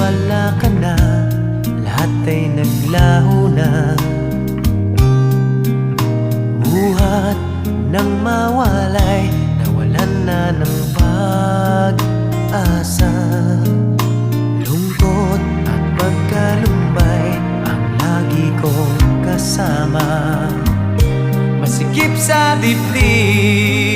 wala ka na, lahat ay naglaho na. Buhat ng mawalay, nawalan na ng pag-asa. Lungkot at pagkalumbay ang lagi kong kasama. Masikip sa dibdib